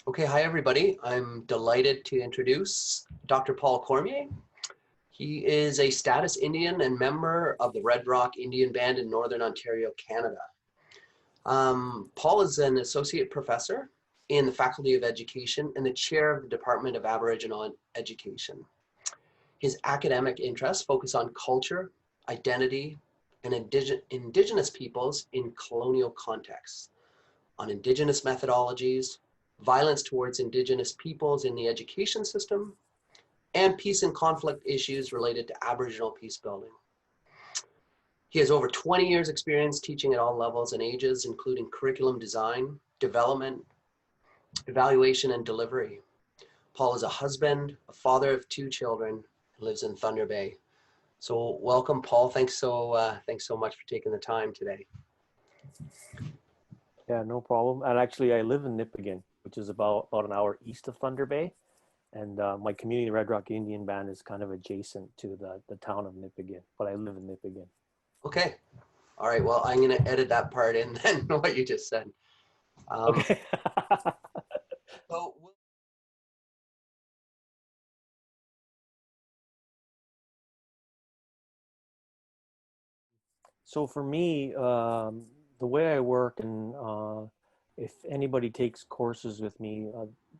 Okay, hi everybody. I'm delighted to introduce Dr. Paul Cormier. He is a status Indian and member of the Red Rock Indian Band in Northern Ontario, Canada. Paul is an associate professor in the Faculty of Education and the chair of the Department of Aboriginal Education. His academic interests focus on culture, identity, and Indigenous peoples in colonial contexts, on Indigenous methodologies, violence towards Indigenous peoples in the education system, and peace and conflict issues related to Aboriginal peace building. He has over 20 years experience teaching at all levels and ages, including curriculum design, development, evaluation, and delivery. Paul is a husband, a father of 2 children, and lives in Thunder Bay. So welcome, Paul. Thanks so much for taking the time today. Yeah, no problem. And actually, I live in Nipigon, which is about an hour east of Thunder Bay. And my community, Red Rock Indian Band, is kind of adjacent to the town of Nipigon, but I live in Nipigon. Okay. All right. Well, I'm going to edit that part in then, what you just said. Okay. So So for me, the way I work, and if anybody takes courses with me,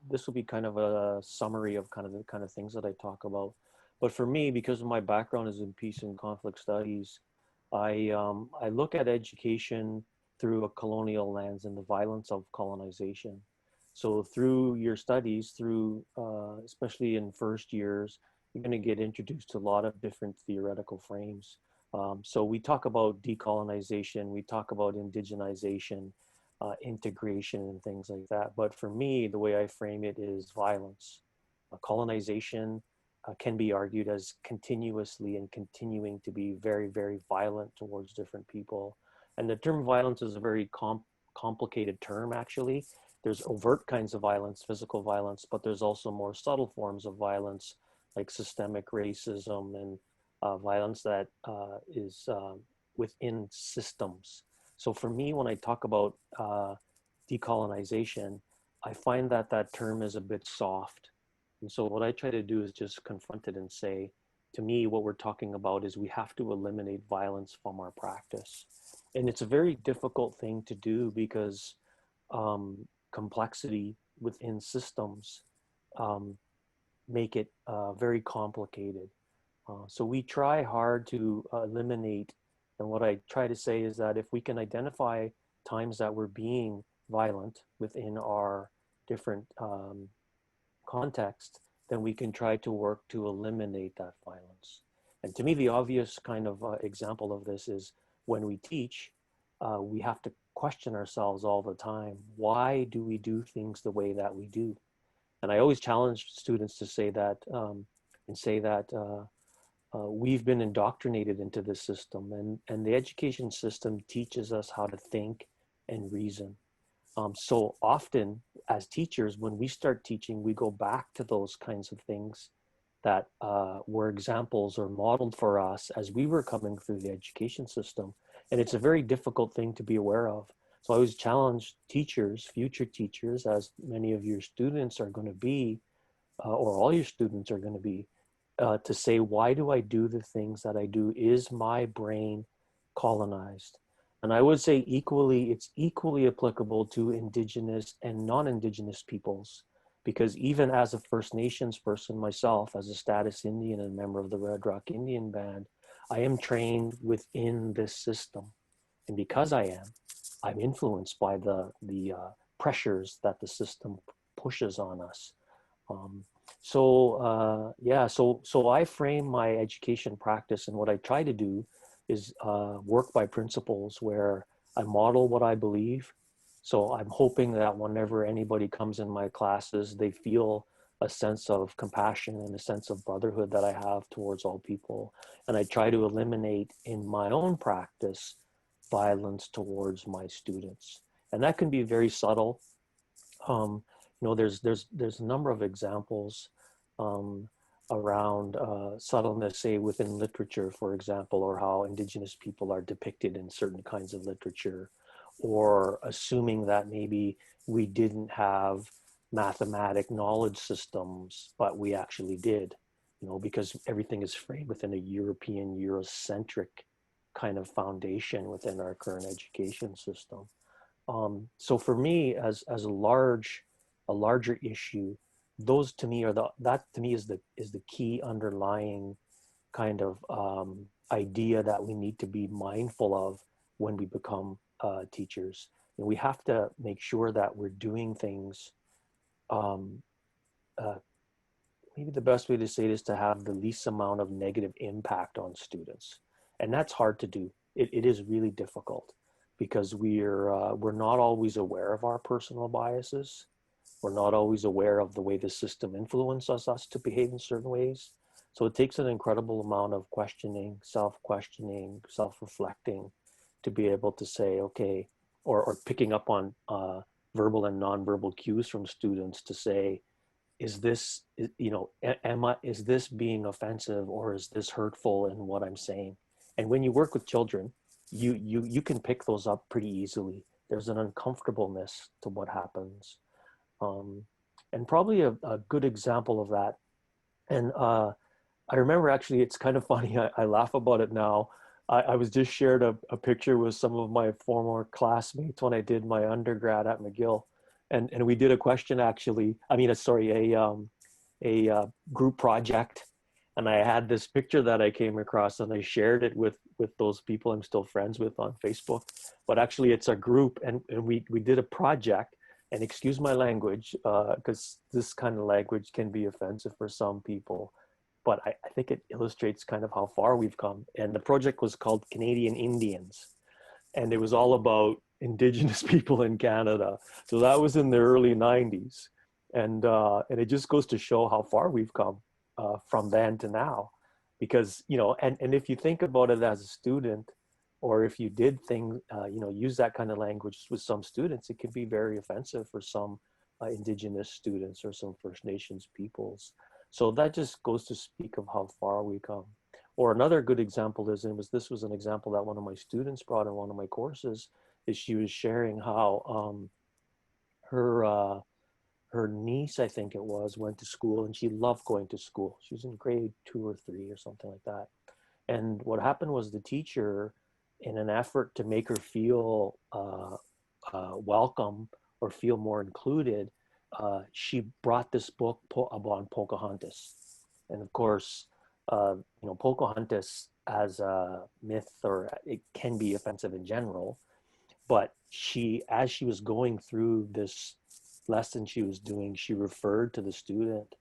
this will be kind of a summary of the kind of things that I talk about. But for me, because my background is in peace and conflict studies, I look at education through a colonial lens and the violence of colonization. So through your studies, through especially in first years, you're going to get introduced to a lot of different theoretical frames. So we talk about decolonization, we talk about indigenization, integration, and things like that. But for me, the way I frame it is violence. Colonization can be argued as continuously and continuing to be very, very violent towards different people. And the term violence is a very complicated term, actually. There's overt kinds of violence, physical violence, but there's also more subtle forms of violence like systemic racism and violence that is within systems. So for me, when I talk about decolonization, I find that that term is a bit soft. And so what I try to do is just confront it and say, to me, what we're talking about is we have to eliminate violence from our practice. And it's a very difficult thing to do because complexity within systems um, make it very complicated. So we try hard to eliminate, and what I try to say is that if we can identify times that we're being violent within our different context, then we can try to work to eliminate that violence. And to me, the obvious kind of example of this is when we teach, we have to question ourselves all the time. Why do we do things the way that we do? And I always challenge students to say that we've been indoctrinated into this system, and the education system teaches us how to think and reason. So often as teachers, when we start teaching, we go back to those kinds of things that were examples or modeled for us as we were coming through the education system. And it's a very difficult thing to be aware of. So I always challenge teachers, future teachers, as many of your students are going to be, or all your students are going to be, to say, why do I do the things that I do? Is my brain colonized? And I would say it's equally applicable to Indigenous and non-Indigenous peoples, because even as a First Nations person myself, as a status Indian and member of the Red Rock Indian Band, I am trained within this system. And because I'm influenced by the pressures that the system pushes on us. So I frame my education practice, and what I try to do is work by principles where I model what I believe. So I'm hoping that whenever anybody comes in my classes, they feel a sense of compassion and a sense of brotherhood that I have towards all people. And I try to eliminate in my own practice violence towards my students. And that can be very subtle. There's a number of examples um, around subtleness, say within literature, for example, or how Indigenous people are depicted in certain kinds of literature, or assuming that maybe we didn't have mathematic knowledge systems, but we actually did, you know, because everything is framed within a European, Eurocentric kind of foundation within our current education system. So for me, as a larger issue, those to me are that to me is the key underlying kind of idea that we need to be mindful of when we become teachers. And we have to make sure that we're doing things. Um, uh, Maybe the best way to say it is to have the least amount of negative impact on students, and that's hard to do. It is really difficult because we're not always aware of our personal biases. We're not always aware of the way the system influences us to behave in certain ways. So it takes an incredible amount of questioning, self-reflecting to be able to say, okay, or picking up on verbal and nonverbal cues from students to say, is this, you know, is this being offensive or is this hurtful in what I'm saying? And when you work with children, you can pick those up pretty easily. There's an uncomfortableness to what happens. Um, and probably a good example of that. And I remember actually, it's kind of funny. I laugh about it now. I was just shared a picture with some of my former classmates when I did my undergrad at McGill. And we did a question actually, I mean, sorry, a group project. And I had this picture that I came across and I shared it with those people I'm still friends with on Facebook. But actually it's a group and we did a project, and excuse my language, because this kind of language can be offensive for some people, but I think it illustrates kind of how far we've come. And the project was called Canadian Indians, and it was all about Indigenous people in Canada. So that was in the early 90s. And it just goes to show how far we've come from then to now. Because, you know, and if you think about it as a student, or if you did things, you know, use that kind of language with some students, it can be very offensive for some Indigenous students or some First Nations peoples. So that just goes to speak of how far we come. Or another good example is, this was an example that one of my students brought in one of my courses, is she was sharing how her her niece, I think it was, went to school and she loved going to school. She was in grade 2 or 3 or something like that. And what happened was the teacher, in an effort to make her feel welcome or feel more included, she brought this book on Pocahontas. And of course, you know, Pocahontas as a myth, or it can be offensive in general, but as she was going through this lesson she was doing, she referred to the student,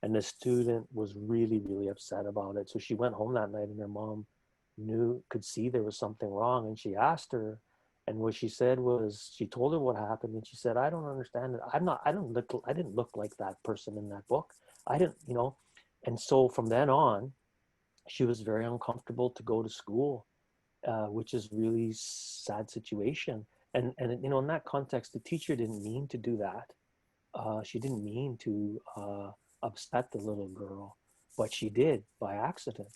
and the student was really, really upset about it. So she went home that night and her mom could see there was something wrong, and she asked her, and what she said was, she told her what happened, and she said, I don't understand it. I didn't look like that person in that book. I didn't, you know. And so from then on, she was very uncomfortable to go to school, which is really sad situation. And you know, in that context, the teacher didn't mean to do that. She didn't mean to upset the little girl, but she did by accident.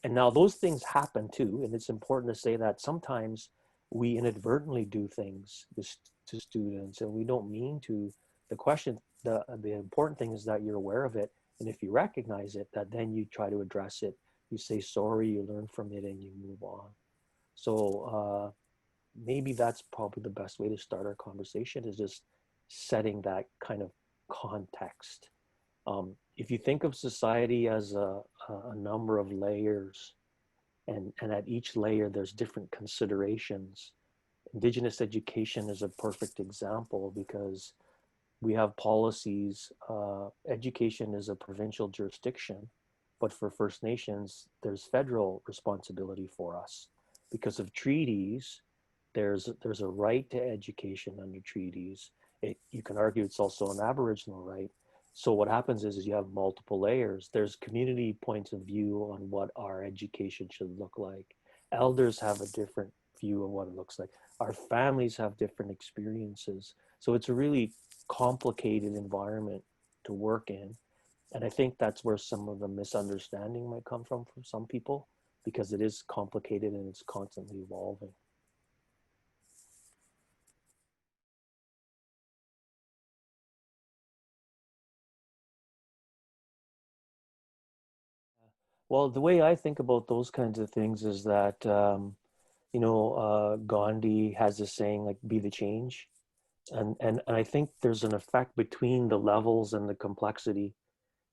And now those things happen too, and it's important to say that sometimes we inadvertently do things to students, and we don't mean to. The important thing is that you're aware of it, and if you recognize it, that then you try to address it. You say sorry, you learn from it, and you move on. So maybe that's probably the best way to start our conversation, is just setting that kind of context. If you think of society as a number of layers, and at each layer there's different considerations, Indigenous education is a perfect example, because we have policies. Education is a provincial jurisdiction, but for First Nations, there's federal responsibility for us. Because of treaties, there's a right to education under treaties. You can argue it's also an Aboriginal right. So what happens is you have multiple layers. There's community points of view on what our education should look like. Elders have a different view of what it looks like. Our families have different experiences. So it's a really complicated environment to work in. And I think that's where some of the misunderstanding might come from some people, because it is complicated and it's constantly evolving. Well, the way I think about those kinds of things is that, Gandhi has this saying like, be the change. And I think there's an effect between the levels and the complexity.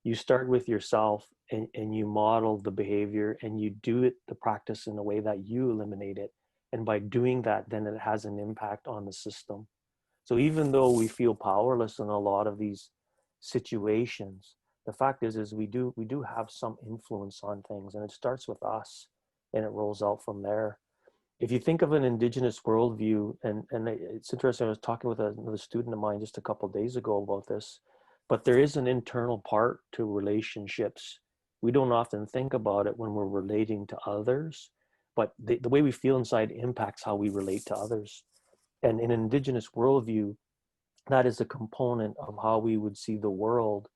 You start with yourself and you model the behavior and you do it, the practice in a way that you eliminate it. And by doing that, then it has an impact on the system. So even though we feel powerless in a lot of these situations, the fact is we do have some influence on things, and it starts with us and it rolls out from there. If you think of an indigenous worldview, and it's interesting, I was talking with another student of mine just a couple of days ago about this, but there is an internal part to relationships. We don't often think about it when we're relating to others, but the way we feel inside impacts how we relate to others. And in an indigenous worldview, that is a component of how we would see the world.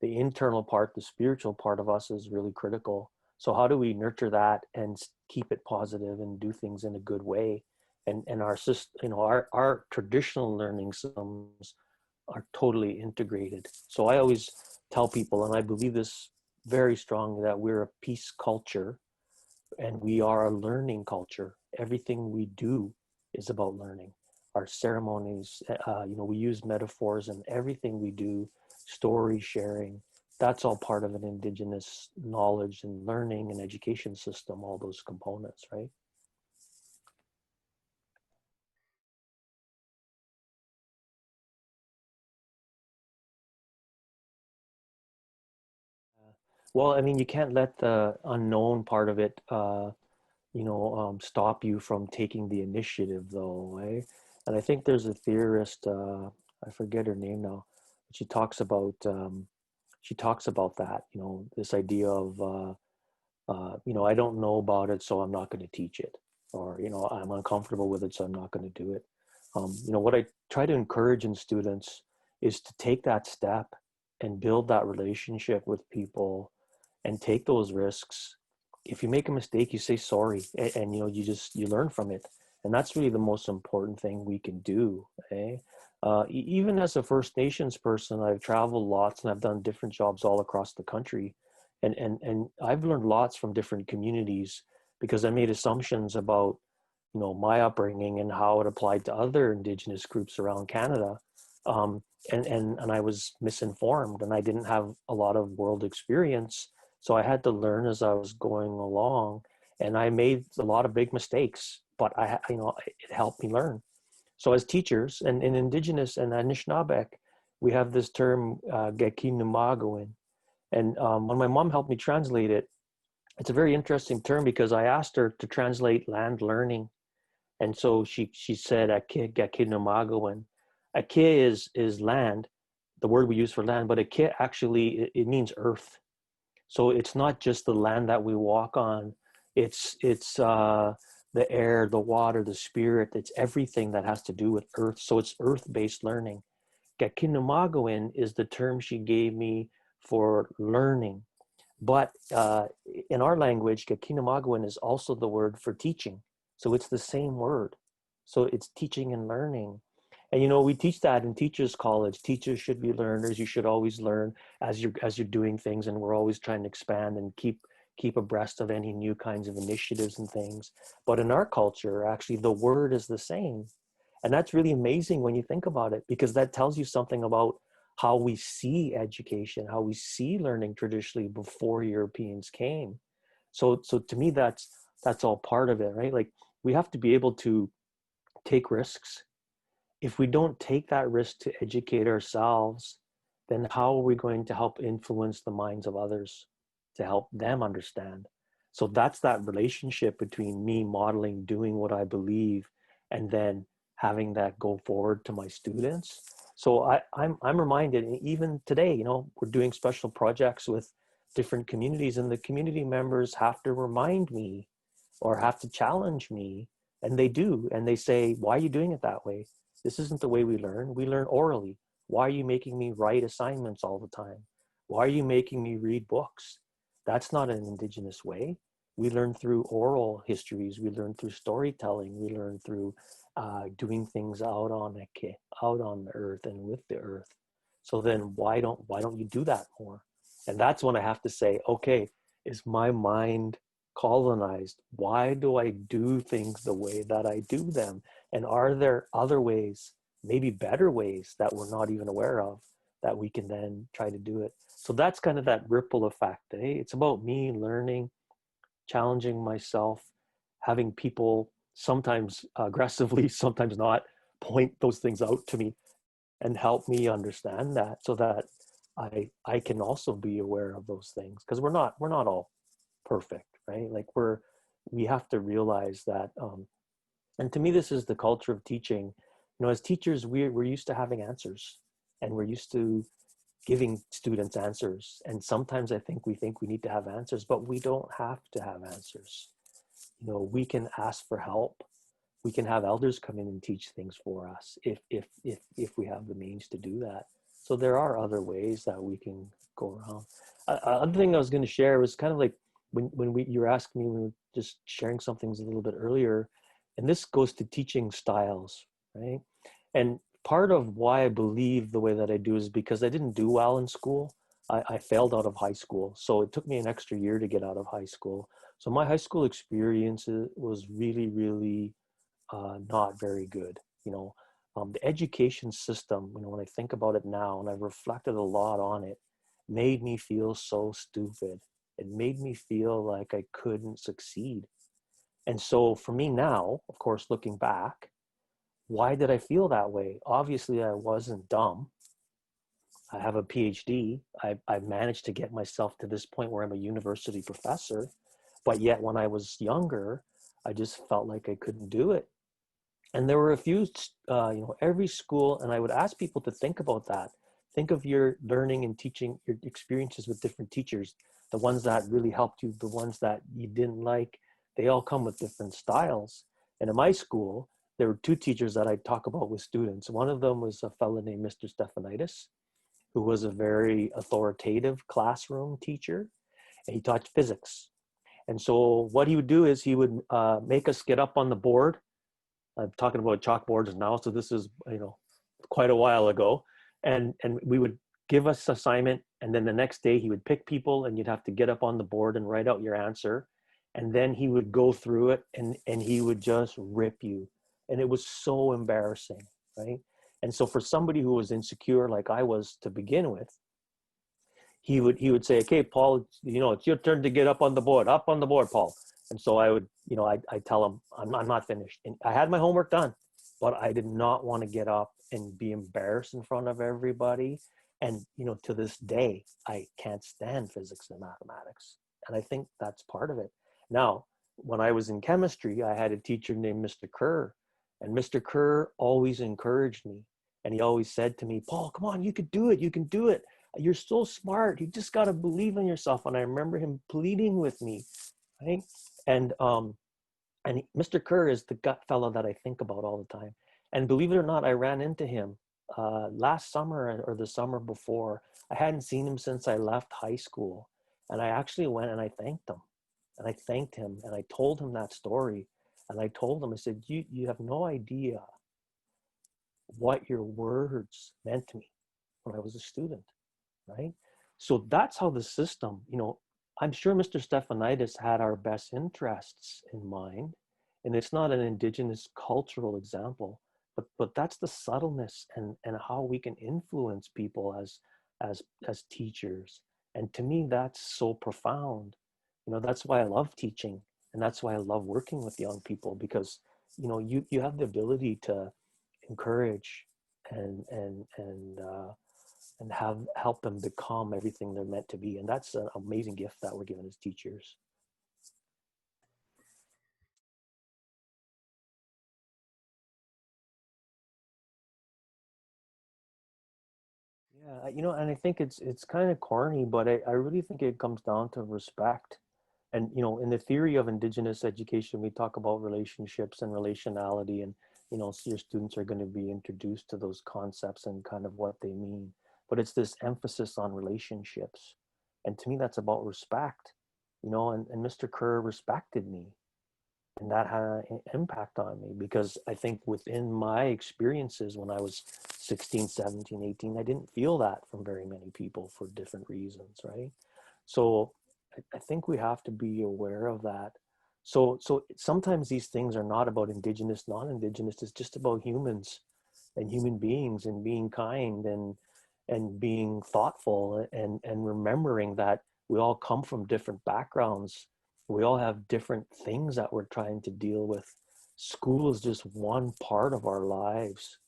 The internal part, the spiritual part of us is really critical. So how do we nurture that and keep it positive and do things in a good way? And our system, our traditional learning systems are totally integrated. So I always tell people, and I believe this very strongly, that we're a peace culture and we are a learning culture. Everything we do is about learning. Our ceremonies, we use metaphors and everything we do, story sharing, that's all part of an indigenous knowledge and learning and education system, all those components, right? Well, I mean, you can't let the unknown part of it, stop you from taking the initiative, though, eh? And I think there's a theorist, I forget her name now, but she talks about that, this idea of, I don't know about it, so I'm not going to teach it, or I'm uncomfortable with it, so I'm not going to do it. What I try to encourage in students is to take that step and build that relationship with people and take those risks. If you make a mistake, you say sorry, and you learn from it, and that's really the most important thing we can do. Eh? Even as a First Nations person, I've traveled lots and I've done different jobs all across the country, and I've learned lots from different communities because I made assumptions about my upbringing and how it applied to other Indigenous groups around Canada. Um, and I was misinformed and I didn't have a lot of world experience. So I had to learn as I was going along, and I made a lot of big mistakes, but it helped me learn. So as teachers and in Indigenous and Anishinaabeg, we have this term, Gekinumagwin. And when my mom helped me translate it, it's a very interesting term because I asked her to translate land learning, and so she said "Ake gakinamagawan." Ake is land, the word we use for land, but ake actually it means earth. So it's not just the land that we walk on; it's the air, the water, the spirit. It's everything that has to do with earth. So it's earth-based learning. Gakinamagawan is the term she gave me for learning. But in our language, Kakinamagwan is also the word for teaching. So it's the same word. So it's teaching and learning. And we teach that in teachers college. Teachers should be learners. You should always learn as you're doing things, and we're always trying to expand and keep abreast of any new kinds of initiatives and things. But in our culture, actually the word is the same. And that's really amazing when you think about it, because that tells you something about how we see education, how we see learning traditionally before Europeans came. So to me, that's all part of it, right? Like we have to be able to take risks. If we don't take that risk to educate ourselves, then how are we going to help influence the minds of others to help them understand? So that's that relationship between me modeling, doing what I believe, and then having that go forward to my students. So I'm reminded, even today, we're doing special projects with different communities, and the community members have to remind me or have to challenge me, and they do, and they say, why are you doing it that way? This isn't the way we learn. We learn orally. Why are you making me write assignments all the time? Why are you making me read books? That's not an Indigenous way. We learn through oral histories. We learn through storytelling. We learn through doing things out on the earth and with the earth. So then why don't you do that more? And that's when I have to say, okay, Is my mind colonized? Why do I do things the way that I do them? And are there other ways, maybe better ways that we're not even aware of, that we can then try to do it? So that's kind of that ripple effect. Eh? It's about me learning, challenging myself, having people sometimes aggressively, sometimes not, point those things out to me and help me understand that, so that I can also be aware of those things, because we're not all perfect, right? Like we have to realize that, and to me this is the culture of teaching. You know, as teachers, we're used to having answers, and we're used to giving students answers, and sometimes I think we need to have answers, but we don't have to have answers. You know, we can ask for help. We can have elders come in and teach things for us if we have the means to do that. So there are other ways that we can go around. Other thing I was going to share was kind of like when you were asking me, we were just sharing some things a little bit earlier, and this goes to teaching styles, right? And part of why I believe the way that I do is because I didn't do well in school. I failed out of high school, so it took me an extra year to get out of high school. So my high school experience was really, really not very good. You know, the education system, you know, when I think about it now and I've reflected a lot on it, made me feel so stupid. It made me feel like I couldn't succeed. And so for me now, of course, looking back, why did I feel that way? Obviously, I wasn't dumb. I have a PhD. I've managed to get myself to this point where I'm a university professor. But yet when I was younger, I just felt like I couldn't do it. And there were a few, every school, and I would ask people to think about that. Think of your learning and teaching, your experiences with different teachers, the ones that really helped you, the ones that you didn't like. They all come with different styles. And in my school, there were two teachers that I talk about with students. One of them was a fellow named Mr. Stephanitis, who was a very authoritative classroom teacher, and he taught physics. And so what he would do is he would make us get up on the board. I'm talking about chalkboards now, so this is, quite a while ago. And we would give us assignment, and then the next day he would pick people, and you'd have to get up on the board and write out your answer. And then he would go through it, and he would just rip you. And it was so embarrassing, right? And so for somebody who was insecure like I was to begin with, he would say, okay, Paul, it's your turn to get up on the board, Paul. And so I would, I tell him, I'm not finished. And I had my homework done, but I did not want to get up and be embarrassed in front of everybody. And, to this day, I can't stand physics and mathematics. And I think that's part of it. Now, when I was in chemistry, I had a teacher named Mr. Kerr, and Mr. Kerr always encouraged me. And he always said to me, Paul, come on, you could do it. You can do it. You're so smart. You just got to believe in yourself. And I remember him pleading with me, right? And Mr. Kerr is the gut fellow that I think about all the time. And believe it or not, I ran into him last summer or the summer before. I hadn't seen him since I left high school. And I actually went and I thanked him. And I thanked him and I told him that story. And I told him, I said, you have no idea what your words meant to me when I was a student, right? So that's how the system, I'm sure Mr. Stephanitis had our best interests in mind, and it's not an Indigenous cultural example, but that's the subtleness and how we can influence people as teachers. And to me, that's so profound. That's why I love teaching, and that's why I love working with young people, because you have the ability to encourage and help them become everything they're meant to be. And that's an amazing gift that we're given as teachers. Yeah, and I think it's kind of corny, but I really think it comes down to respect. And in the theory of Indigenous education, we talk about relationships and relationality, and so your students are going to be introduced to those concepts and kind of what they mean. But it's this emphasis on relationships, and to me, that's about respect. And Mr. Kerr respected me, and that had an impact on me, because I think within my experiences when I was 16, 17, 18, I didn't feel that from very many people for different reasons, right? So I think we have to be aware of that. So sometimes these things are not about Indigenous, non-Indigenous. It's just about humans and human beings and being kind and being thoughtful and remembering that we all come from different backgrounds. We all have different things that we're trying to deal with. School is just one part of our lives.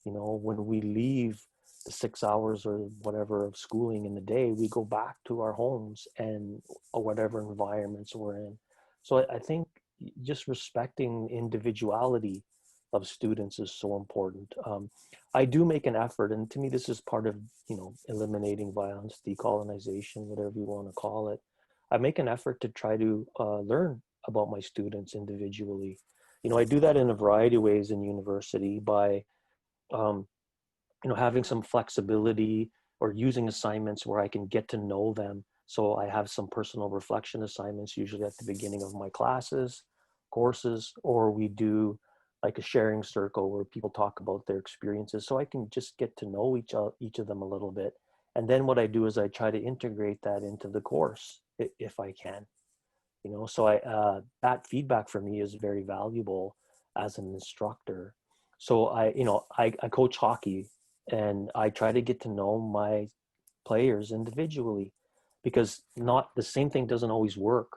You know, when we leave the 6 hours or whatever of schooling in the day, we go back to our homes and or whatever environments we're in. So I think just respecting individuality of students is so important. I do make an effort, and to me, this is part of, eliminating violence, decolonization, whatever you want to call it. I make an effort to try to learn about my students individually. I do that in a variety of ways in university by, um, having some flexibility or using assignments where I can get to know them. So I have some personal reflection assignments, usually at the beginning of my classes, courses, or we do like a sharing circle where people talk about their experiences. So I can just get to know each of them a little bit. And then what I do is I try to integrate that into the course if I can. So that feedback for me is very valuable as an instructor. So I coach hockey, and I try to get to know my players individually, because not the same thing doesn't always work.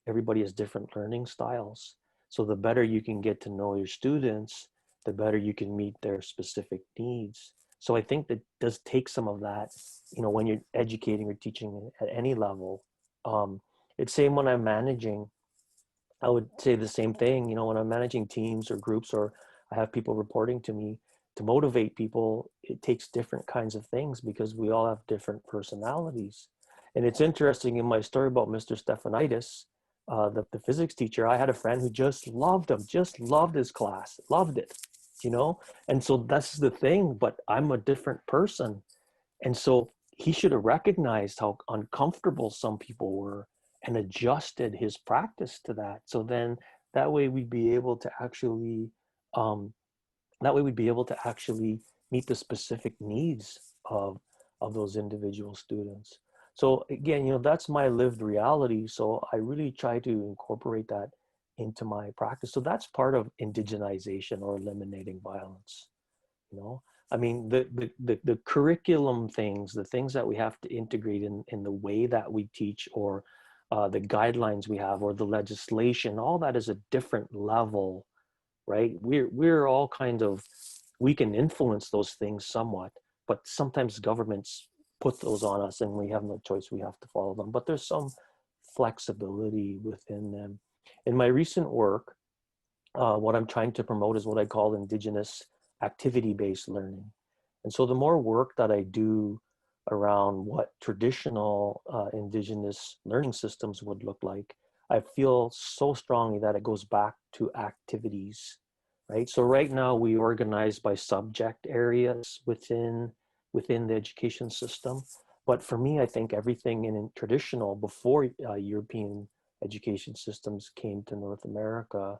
Everybody has different learning styles. So the better you can get to know your students, the better you can meet their specific needs. So I think that does take some of that, when you're educating or teaching at any level. It's same when I'm managing. I would say the same thing, when I'm managing teams or groups, or I have people reporting to me. To motivate people, it takes different kinds of things because we all have different personalities. And it's interesting, in my story about Mr. Stephanitis, the physics teacher, I had a friend who just loved him, just loved his class, loved it, you know? And so that's the thing, but I'm a different person. And so he should have recognized how uncomfortable some people were and adjusted his practice to that. So then that way we'd be able to actually, um, meet the specific needs of those individual students. So again, that's my lived reality. So I really try to incorporate that into my practice. So that's part of indigenization or eliminating violence. you know I mean, the curriculum things, the things that we have to integrate in the way that we teach, or the guidelines we have, or the legislation, all that is a different level, right? We're all kind of, we can influence those things somewhat, but sometimes governments put those on us and we have no choice, we have to follow them, but there's some flexibility within them. In my recent work, what I'm trying to promote is what I call Indigenous activity-based learning. And so the more work that I do around what traditional Indigenous learning systems would look like, I feel so strongly that it goes back to activities, right? So right now we organize by subject areas within the education system. But for me, I think everything in traditional, before European education systems came to North America,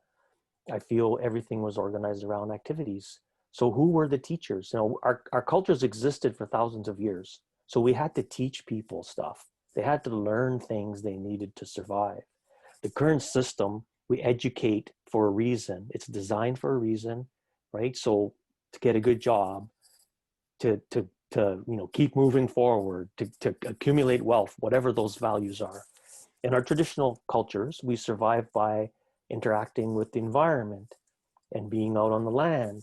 I feel everything was organized around activities. So who were the teachers? Our cultures existed for thousands of years. So we had to teach people stuff. They had to learn things they needed to survive. The current system, we educate for a reason. It's designed for a reason, right? So to get a good job, to keep moving forward, to accumulate wealth, whatever those values are. In our traditional cultures, we survive by interacting with the environment and being out on the land.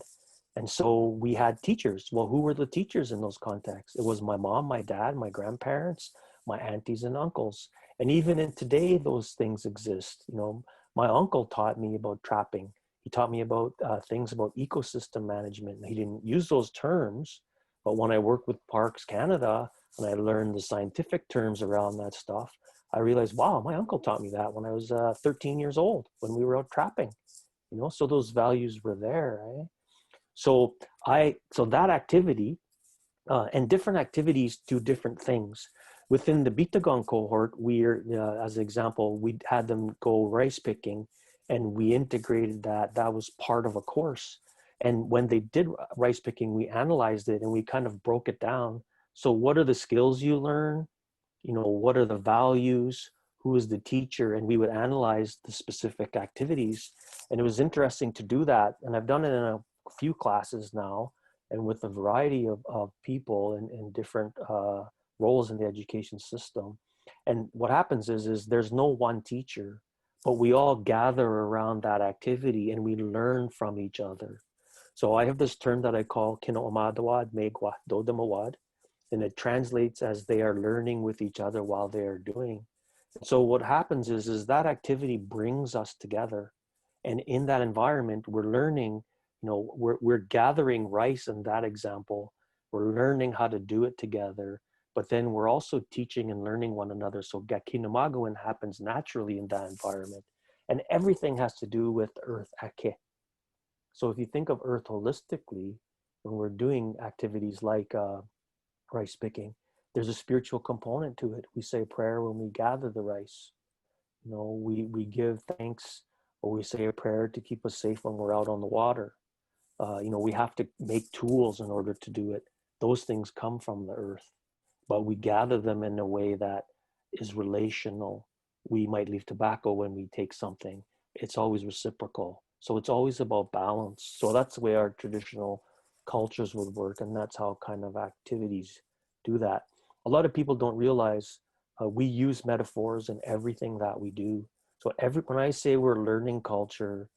And so we had teachers. Well, who were the teachers in those contexts? It was my mom, my dad, my grandparents, my aunties and uncles. And even in today, those things exist. My uncle taught me about trapping. He taught me about things about ecosystem management. He didn't use those terms, but when I worked with Parks Canada and I learned the scientific terms around that stuff, I realized, wow, my uncle taught me that when I was 13 years old, when we were out trapping. So those values were there, right? So that activity, and different activities do different things. Within the Bitagon cohort, as an example, we had them go rice picking, and we integrated that. That was part of a course. And when they did rice picking, we analyzed it and we kind of broke it down. So what are the skills you learn? What are the values? who is the teacher, and we would analyze the specific activities. And it was interesting to do that. And I've done it in a few classes now, and with a variety of people in different roles in the education system. And what happens is there's no one teacher, but we all gather around that activity and we learn from each other. So I have this term that I call kinomadawad megwa dodamawad, and it translates as they are learning with each other while they are doing. So what happens is that activity brings us together. And in that environment, we're learning, we're gathering rice in that example. We're learning how to do it together, but then we're also teaching and learning one another. So gakinamagawan happens naturally in that environment. And everything has to do with earth ake. So if you think of earth holistically, when we're doing activities like rice picking, there's a spiritual component to it. We say prayer when we gather the rice. We give thanks, or we say a prayer to keep us safe when we're out on the water. We have to make tools in order to do it. Those things come from the earth, but we gather them in a way that is relational. We might leave tobacco when we take something. It's always reciprocal. So it's always about balance. So that's the way our traditional cultures would work, and that's how kind of activities do that. A lot of people don't realize we use metaphors in everything that we do. So when I say we're learning culture,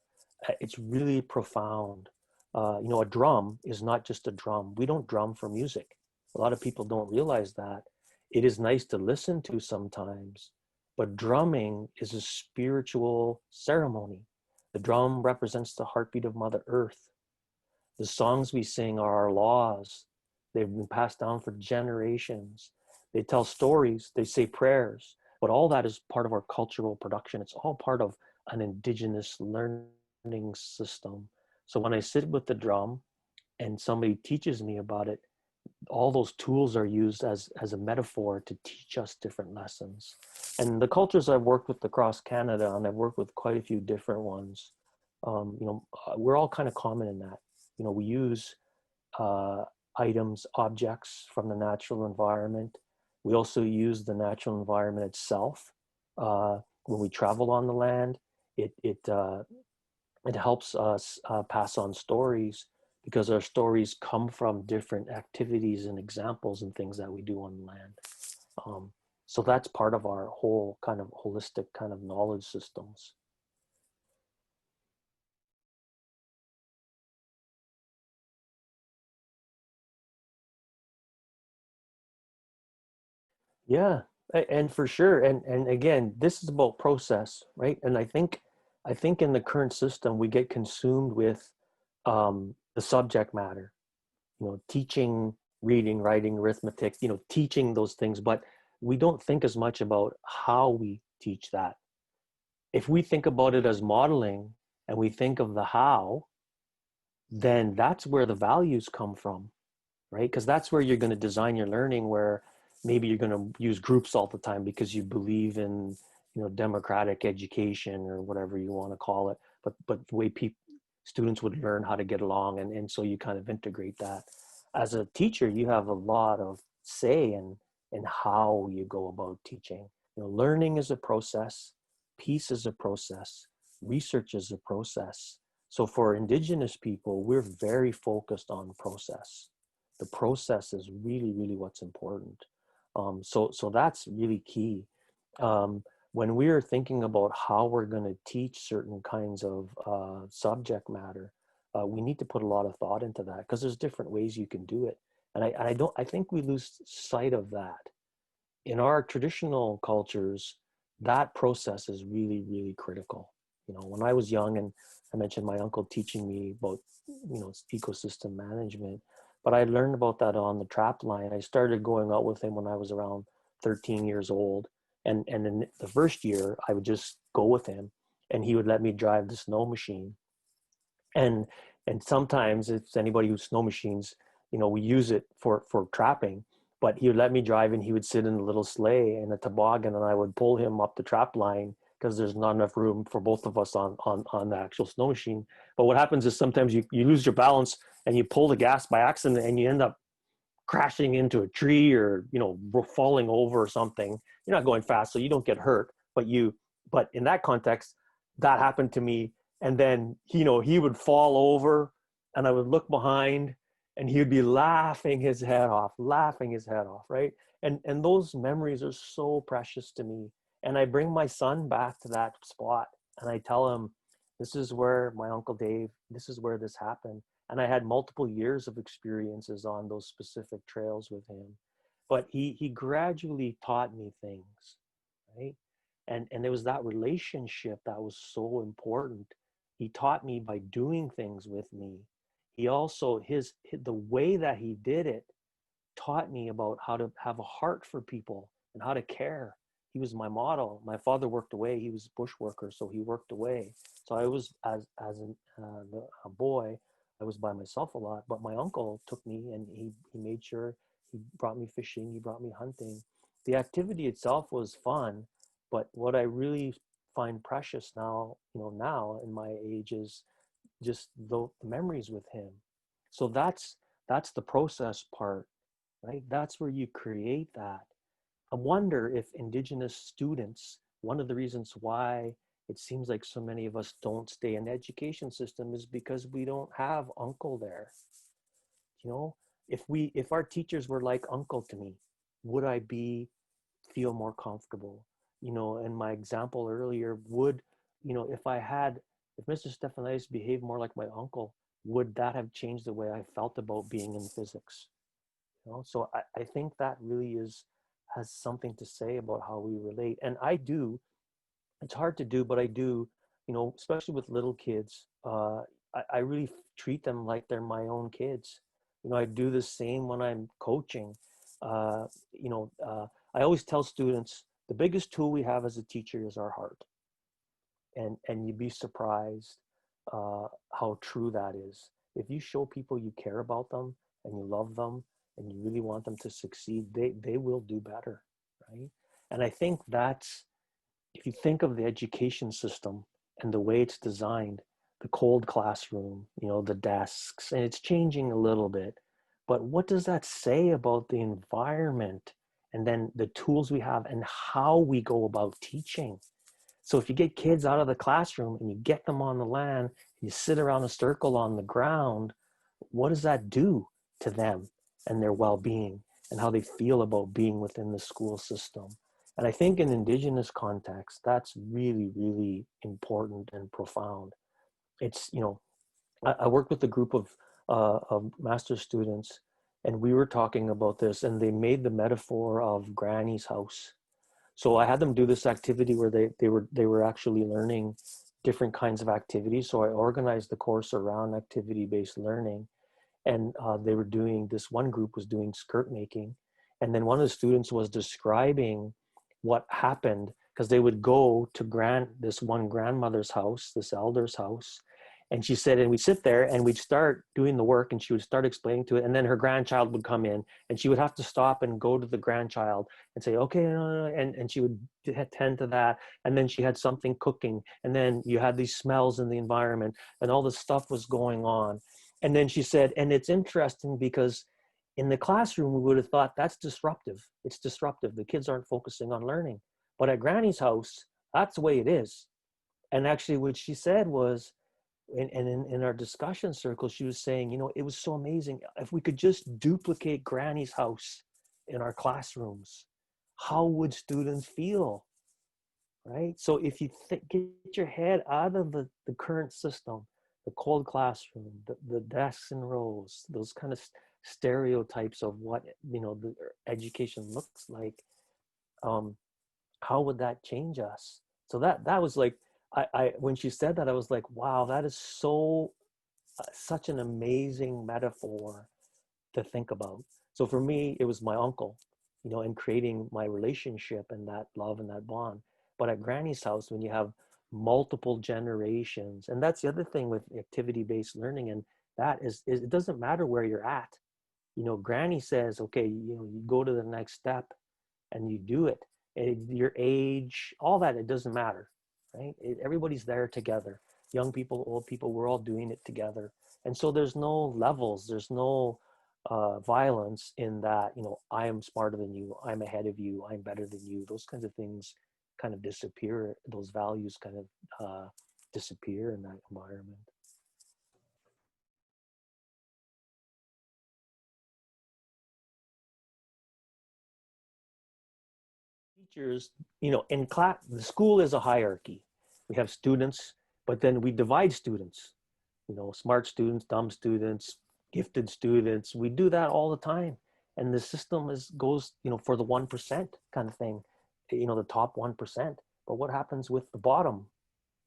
it's really profound. A drum is not just a drum. We don't drum for music. A lot of people don't realize that. It is nice to listen to sometimes, but drumming is a spiritual ceremony. The drum represents the heartbeat of Mother Earth. The songs we sing are our laws. They've been passed down for generations. They tell stories, they say prayers, but all that is part of our cultural production. It's all part of an Indigenous learning system. So when I sit with the drum and somebody teaches me about it, all those tools are used as a metaphor to teach us different lessons. And the cultures I've worked with across Canada, and I've worked with quite a few different ones, we're all kind of common in that. We use items, objects from the natural environment. We also use the natural environment itself. When we travel on the land, it helps us pass on stories, because our stories come from different activities and examples and things that we do on land. So that's part of our whole kind of holistic kind of knowledge systems. Yeah, and for sure. And again, this is about process, right? And I think in the current system, we get consumed with the subject matter, teaching, reading, writing, arithmetic, teaching those things, but we don't think as much about how we teach that. If we think about it as modeling and we think of the how, then that's where the values come from, right? Because that's where you're going to design your learning, where maybe you're going to use groups all the time because you believe in, democratic education or whatever you want to call it. But the way students would learn how to get along, and so you kind of integrate that. As a teacher, you have a lot of say in how you go about teaching. Learning is a process, peace is a process, research is a process. So for Indigenous people, we're very focused on process. The process is really, really what's important. So that's really key. When we're thinking about how we're going to teach certain kinds of subject matter, we need to put a lot of thought into that, because there's different ways you can do it. And I think we lose sight of that. In our traditional cultures, that process is really, really critical. When I was young, and I mentioned my uncle teaching me about, ecosystem management, but I learned about that on the trap line. I started going out with him when I was around 13 years old. And in the first year, I would just go with him, and he would let me drive the snow machine. And sometimes, it's anybody who snow machines, we use it for trapping, but he would let me drive, and he would sit in a little sleigh and a toboggan, and I would pull him up the trap line, because there's not enough room for both of us on the actual snow machine. But what happens is sometimes you lose your balance and you pull the gas by accident, and you end up crashing into a tree, or falling over or something. You're not going fast, so you don't get hurt, but in that context, that happened to me. And then, he would fall over and I would look behind and he would be laughing his head off, right? And those memories are so precious to me. And I bring my son back to that spot and I tell him, this is where my Uncle Dave, this is where this happened. And I had multiple years of experiences on those specific trails with him. But he gradually taught me things, right? And it was that relationship that was so important. He taught me by doing things with me. He also, the way that he did it taught me about how to have a heart for people and how to care. He was my model. My father worked away. He was a bushworker, so he worked away. So I was, a boy, I was by myself a lot, but my uncle took me and he made sure he brought me fishing, he brought me hunting. The activity itself was fun, but what I really find precious now, now in my age is just the memories with him. So that's the process part, right? That's where you create that. I wonder if Indigenous students, one of the reasons why it seems like so many of us don't stay in the education system is because we don't have uncle there. If our teachers were like uncle to me, would I feel more comfortable? And my example earlier would, if Mr. Stephanitis behaved more like my uncle, would that have changed the way I felt about being in physics? So I think that really has something to say about how we relate. And it's hard to do, but I do, especially with little kids, I really treat them like they're my own kids. I do the same when I'm coaching. Uh, I always tell students, the biggest tool we have as a teacher is our heart. And you'd be surprised how true that is. If you show people you care about them and you love them and you really want them to succeed, they will do better, right? And I think if you think of the education system and the way it's designed, the cold classroom, the desks, and it's changing a little bit, but what does that say about the environment and then the tools we have and how we go about teaching? So if you get kids out of the classroom and you get them on the land, you sit around a circle on the ground, what does that do to them and their well-being and how they feel about being within the school system? And I think in Indigenous context, that's really, really important and profound. It's, I worked with a group of master's students and we were talking about this and they made the metaphor of Granny's house. So I had them do this activity where they were actually learning different kinds of activities. So I organized the course around activity-based learning. And they were doing, this one group was doing skirt making. And then one of the students was describing what happened because they would go to this one grandmother's house, this elder's house. And she said, and we'd sit there and we'd start doing the work and she would start explaining to it. And then her grandchild would come in and she would have to stop and go to the grandchild and say, okay, and she would attend to that. And then she had something cooking. And then you had these smells in the environment and all this stuff was going on. And then she said, and it's interesting because in the classroom, we would have thought that's disruptive. It's disruptive. The kids aren't focusing on learning. But at Granny's house, that's the way it is. And actually what she said was, and in our discussion circle, she was saying, it was so amazing. If we could just duplicate Granny's house in our classrooms, how would students feel? Right? So if you get your head out of the current system, the cold classroom, the desks and rows, those kind of stereotypes of what, the education looks like, how would that change us? So that was like, I when she said that, I was like, wow, that is so such an amazing metaphor to think about. So for me, it was my uncle, and creating my relationship and that love and that bond. But at Granny's house, when you have multiple generations, and that's the other thing with activity-based learning, and that is it doesn't matter where you're at. Granny says, okay, you go to the next step and you do it. Your age, all that, it doesn't matter, right? Everybody's there together. Young people, old people, we're all doing it together. And so there's no levels, there's no violence in that, I am smarter than you, I'm ahead of you, I'm better than you. Those kinds of things kind of disappear. Those values kind of disappear in that environment. Teachers, you know, in class, the school is a hierarchy. We have students, but then we divide students, you know, smart students, dumb students, gifted students. We do that all the time. And the system goes, you know, for the 1% kind of thing, you know, the top 1%. But what happens with the bottom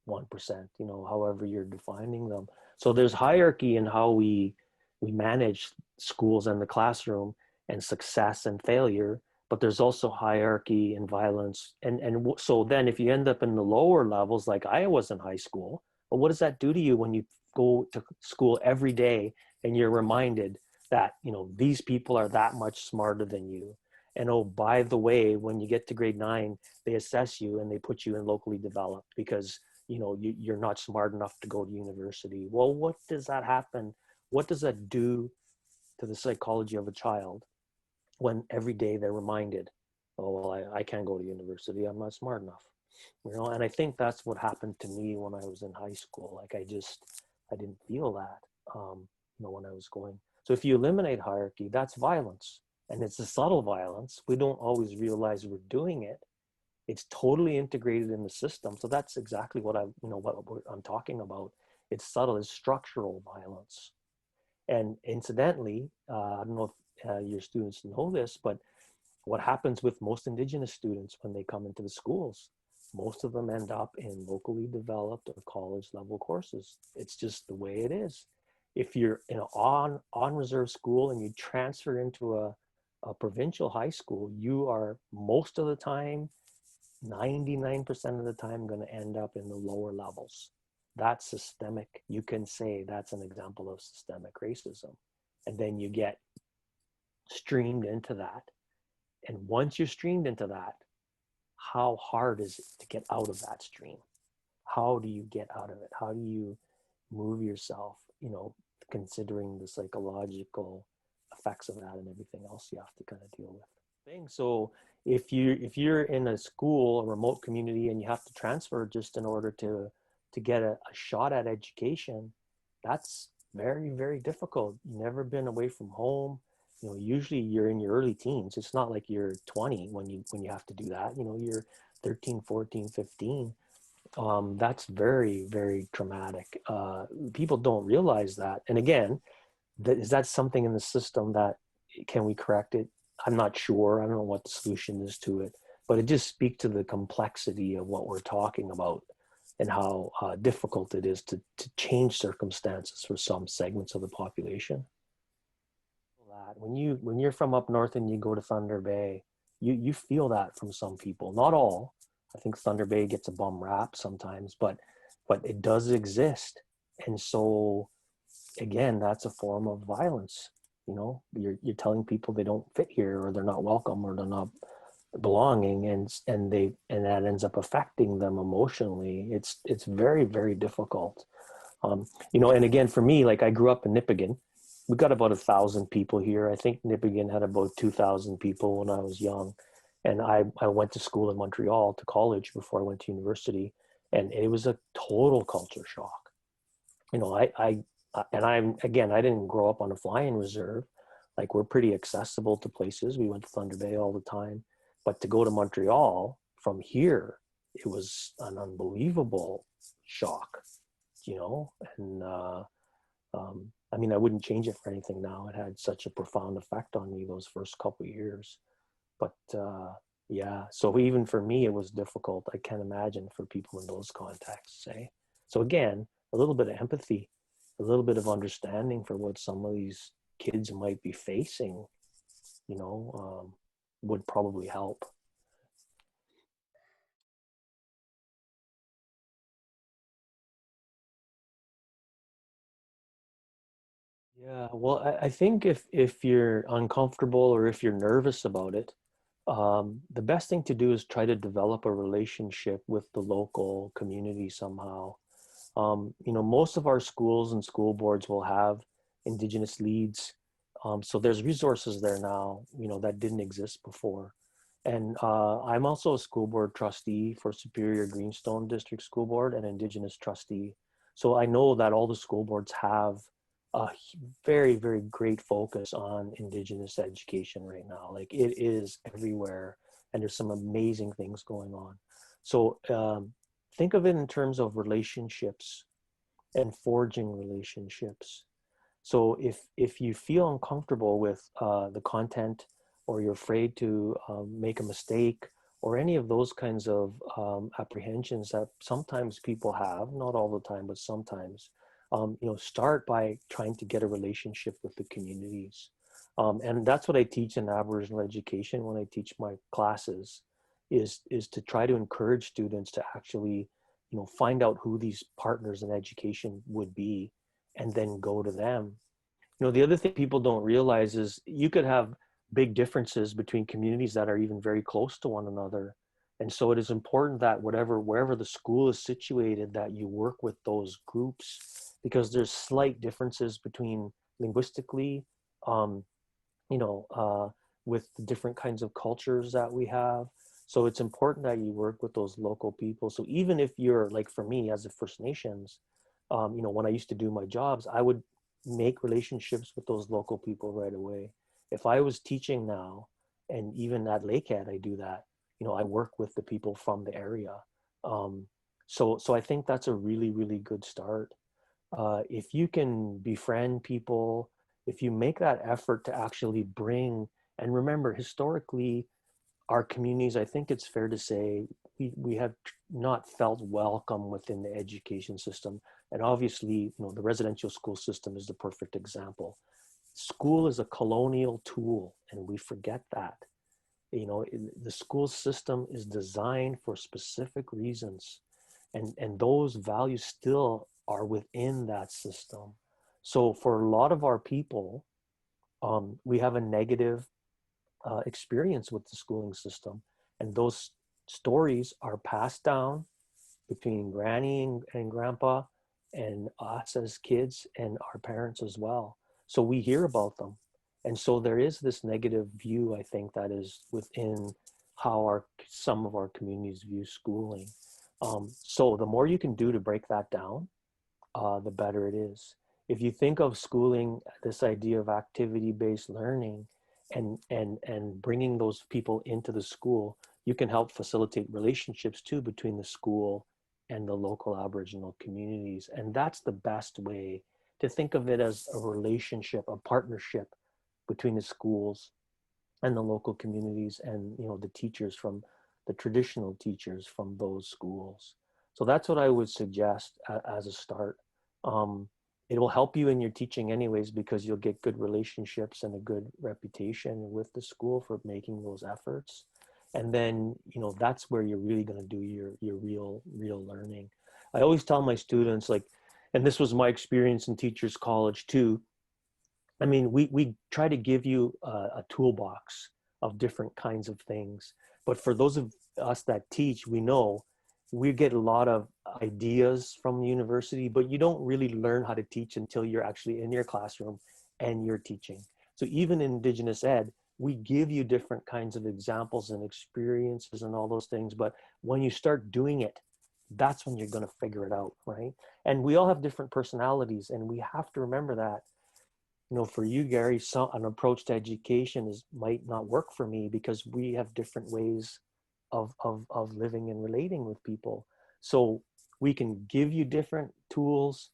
1%, you know, however you're defining them? So there's hierarchy in how we manage schools and the classroom, and success and failure, but there's also hierarchy and violence. And so then if you end up in the lower levels, like I was in high school, well, what does that do to you when you go to school every day and you're reminded that, you know, these people are that much smarter than you? And oh, by the way, when you get to grade 9, they assess you and they put you in locally developed because, you know, you're not smart enough to go to university. Well, what does that happen? What does that do to the psychology of a child when every day they're reminded, oh, well, I can't go to university, I'm not smart enough, you know? And I think that's what happened to me when I was in high school. Like I didn't feel that, you know, when I was going. So if you eliminate hierarchy, that's violence, and it's a subtle violence. We don't always realize we're doing it. It's totally integrated in the system. So that's exactly what I'm talking about. It's subtle, it's structural violence. And incidentally, I don't know if your students know this, but what happens with most Indigenous students when they come into the schools, most of them end up in locally developed or college level courses. It's just the way it is. If you're in an on reserve school and you transfer into a provincial high school, you are most of the time, 99% of the time, going to end up in the lower levels. That's systemic. You can say that's an example of systemic racism. And then you get streamed into that. And once you're streamed into that, how hard is it to get out of that stream? How do you get out of it? How do you move yourself, you know, considering the psychological effects of that and everything else you have to kind of deal with. So if you're in a school, a remote community, and you have to transfer just in order to get a shot at education, that's very, very difficult. You've never been away from home. You know, usually you're in your early teens. It's not like you're 20 when you have to do that. You know, you're 13, 14, 15. That's very, very traumatic. People don't realize that. And again, is that something in the system that can we correct it? I'm not sure. I don't know what the solution is to it, but it just speaks to the complexity of what we're talking about and how difficult it is to change circumstances for some segments of the population. When you're from up north and you go to Thunder Bay, you feel that from some people, not all. I think Thunder Bay gets a bum rap sometimes, but it does exist. And so again, that's a form of violence. You know, you're telling people they don't fit here, or they're not welcome, or they're not belonging, and that ends up affecting them emotionally. It's very, very difficult. You know, and again, for me, like I grew up in Nipigon. We got about 1,000 people here. I think Nipigon had about 2,000 people when I was young. And I went to school in Montreal, to college, before I went to university. And it was a total culture shock. You know, I didn't grow up on a flying reserve. Like, we're pretty accessible to places. We went to Thunder Bay all the time. But to go to Montreal from here, it was an unbelievable shock, you know? And I mean, I wouldn't change it for anything now. It had such a profound effect on me those first couple of years. But yeah, so even for me, it was difficult. I can't imagine for people in those contexts, eh? So again, a little bit of empathy, a little bit of understanding for what some of these kids might be facing, you know, would probably help. Yeah, well, I think if you're uncomfortable or if you're nervous about it, the best thing to do is try to develop a relationship with the local community somehow. You know, most of our schools and school boards will have Indigenous leads. So there's resources there now, you know, that didn't exist before. And I'm also a school board trustee for Superior Greenstone District School Board and Indigenous trustee. So I know that all the school boards have a very, very great focus on Indigenous education right now. Like it is everywhere, and there's some amazing things going on. So think of it in terms of relationships and forging relationships. So if you feel uncomfortable with the content, or you're afraid to make a mistake, or any of those kinds of apprehensions that sometimes people have, not all the time, but sometimes, start by trying to get a relationship with the communities. And that's what I teach in Aboriginal education when I teach my classes, is to try to encourage students to actually, find out who these partners in education would be, and then go to them. The other thing people don't realize is you could have big differences between communities that are even very close to one another. And so it is important that wherever the school is situated, that you work with those groups, because there's slight differences between linguistically, um, you know, uh, with the different kinds of cultures that we have. So it's important that you work with those local people. So even if you're, like for me as a First Nations, when I used to do my jobs, I would make relationships with those local people right away. If I was teaching now, and even at Lakehead, I do that, I work with the people from the area. So I think that's a really, really good start. If you can befriend people, if you make that effort to actually bring, and remember, historically, our communities, I think it's fair to say, we have not felt welcome within the education system. And obviously, the residential school system is the perfect example. School is a colonial tool, and we forget that. The school system is designed for specific reasons, and those values still are within that system. So for a lot of our people, we have a negative experience with the schooling system, and those stories are passed down between granny and grandpa, and us as kids, and our parents as well. So we hear about them, and so there is this negative view, I think, that is within how some of our communities view schooling. So the more you can do to break that down, the better it is. If you think of schooling, this idea of activity-based learning, and bringing those people into the school, you can help facilitate relationships too between the school and the local Aboriginal communities. And that's the best way to think of it, as a relationship, a partnership between the schools and the local communities, and the teachers from the traditional teachers from those schools. So that's what I would suggest as a start. um, it will help you in your teaching anyways, because you'll get good relationships and a good reputation with the school for making those efforts. And then that's where you're really going to do your real learning. I always tell my students, like, and this was my experience in teachers college too, I mean, we try to give you a toolbox of different kinds of things. But for those of us that teach, we know we get a lot of ideas from the university, but you don't really learn how to teach until you're actually in your classroom and you're teaching. So even in Indigenous ed, we give you different kinds of examples and experiences and all those things. But when you start doing it, that's when you're going to figure it out, right? And we all have different personalities, and we have to remember that. For you, Gary, an approach to education might not work for me, because we have different ways of living and relating with people. So we can give you different tools.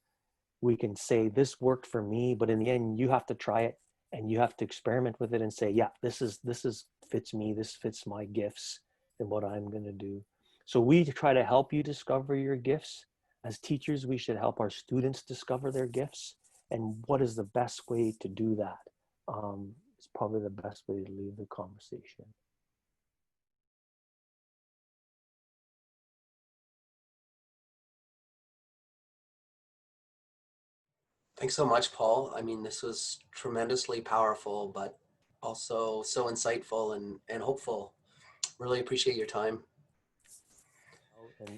We can say this worked for me, but in the end, you have to try it, and you have to experiment with it and say, yeah, this is fits me. This fits my gifts and what I'm going to do. So we try to help you discover your gifts. As teachers, we should help our students discover their gifts. And what is the best way to do that? It's probably the best way to leave the conversation. Thanks so much, Paul. I mean, this was tremendously powerful, but also so insightful and hopeful. Really appreciate your time.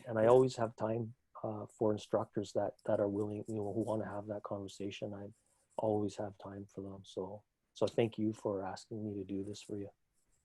And I always have time for instructors that are willing, who want to have that conversation. I always have time for them. So thank you for asking me to do this for you.